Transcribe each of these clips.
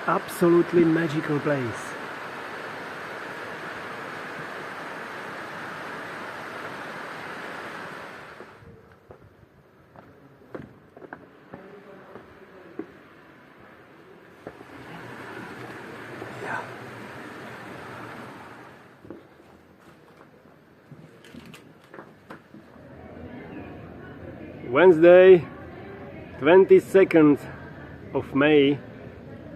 absolutely magical place. Wednesday, 22nd of May,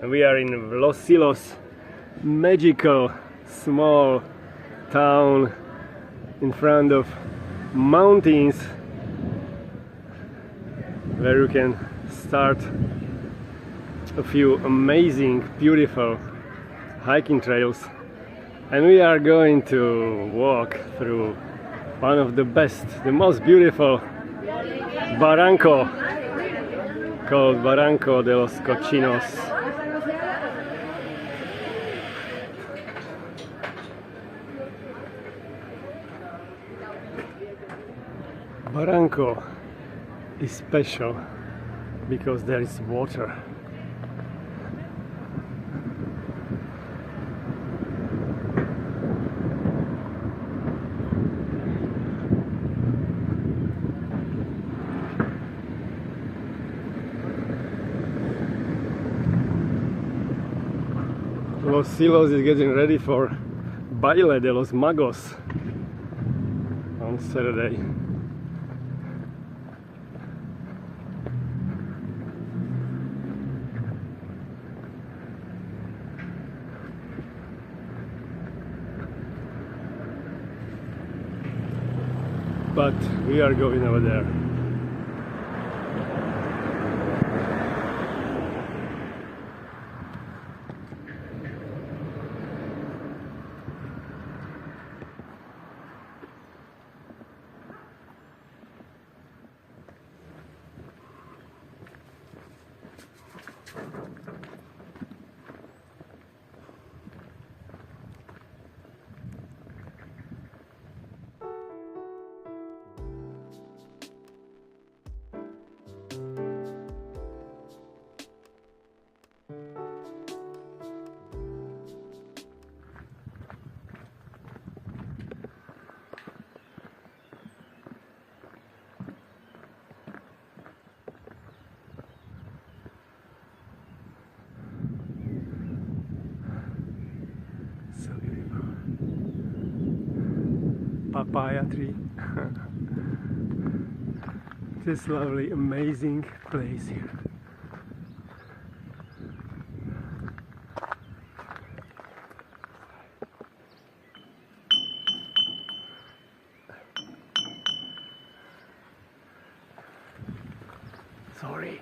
and we are in Los Silos, magical small town in front of mountains where you can start a few amazing, beautiful hiking trails, and we are going to walk through one of the best, the most beautiful Barranco, called Barranco de los Cochinos. Barranco is special because there is water. Los Silos is getting ready for Baile de los Magos on Saturday. But we are going over there. Papaya tree. This lovely, amazing place here. Sorry.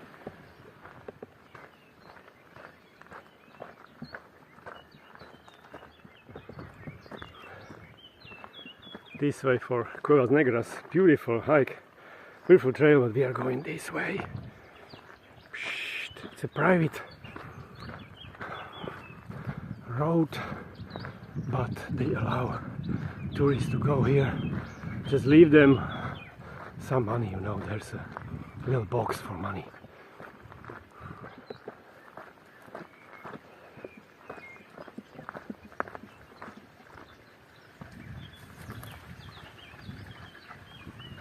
This way for Cuevas Negras, beautiful hike, beautiful trail, but we are going this way. It's a private road, but they allow tourists to go here. Just leave them some money, you know, there's a little box for money.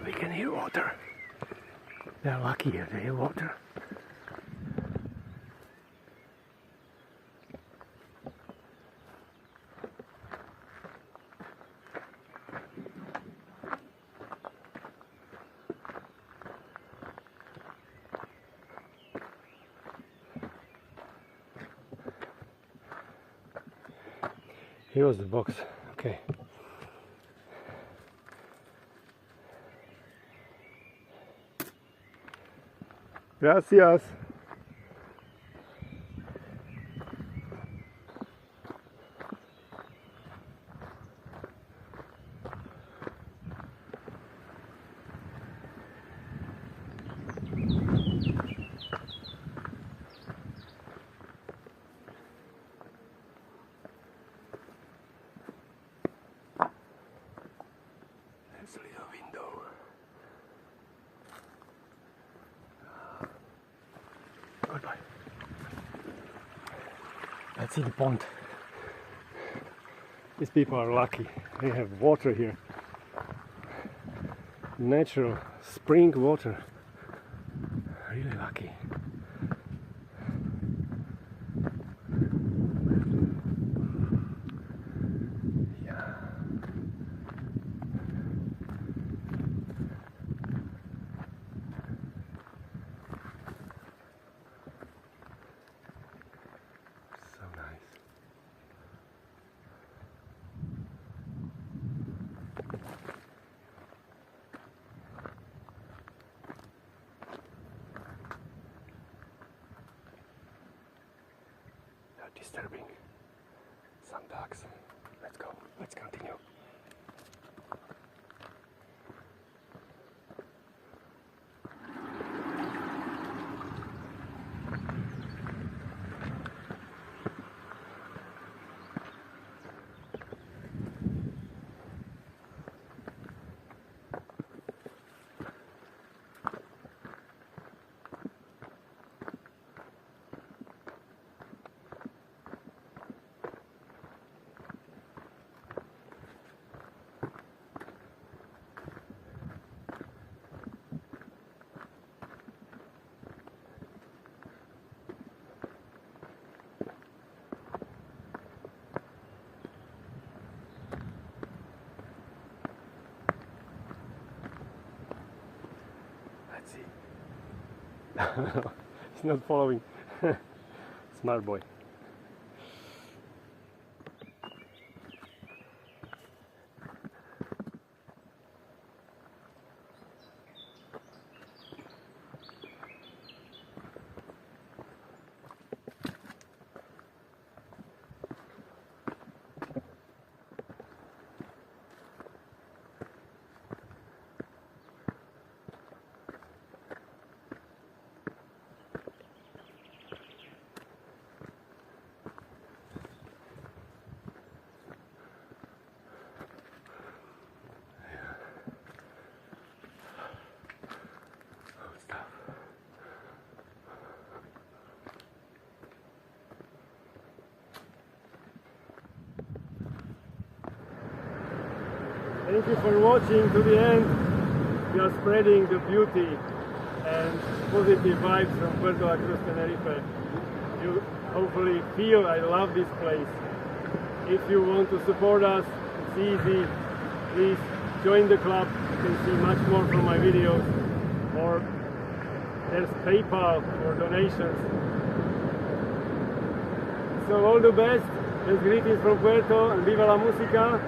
We can hear water. They are lucky here, they hear water. Here was the box, okay. Gracias. There's a little window. Let's see the pond. These people are lucky. They have water here. Natural spring water. Really lucky. Yeah. So nice. Disturbing. Some ducks. Let's go. Let's continue. He's not following. Smart boy. Thank you for watching to the end. We are spreading the beauty and positive vibes from Puerto, Cruz, Tenerife. You hopefully feel I love this place. If you want to support us, it's easy. Please join the club. You can see much more from my videos. Or there's PayPal for donations. So all the best. Best greetings from Puerto and viva la música.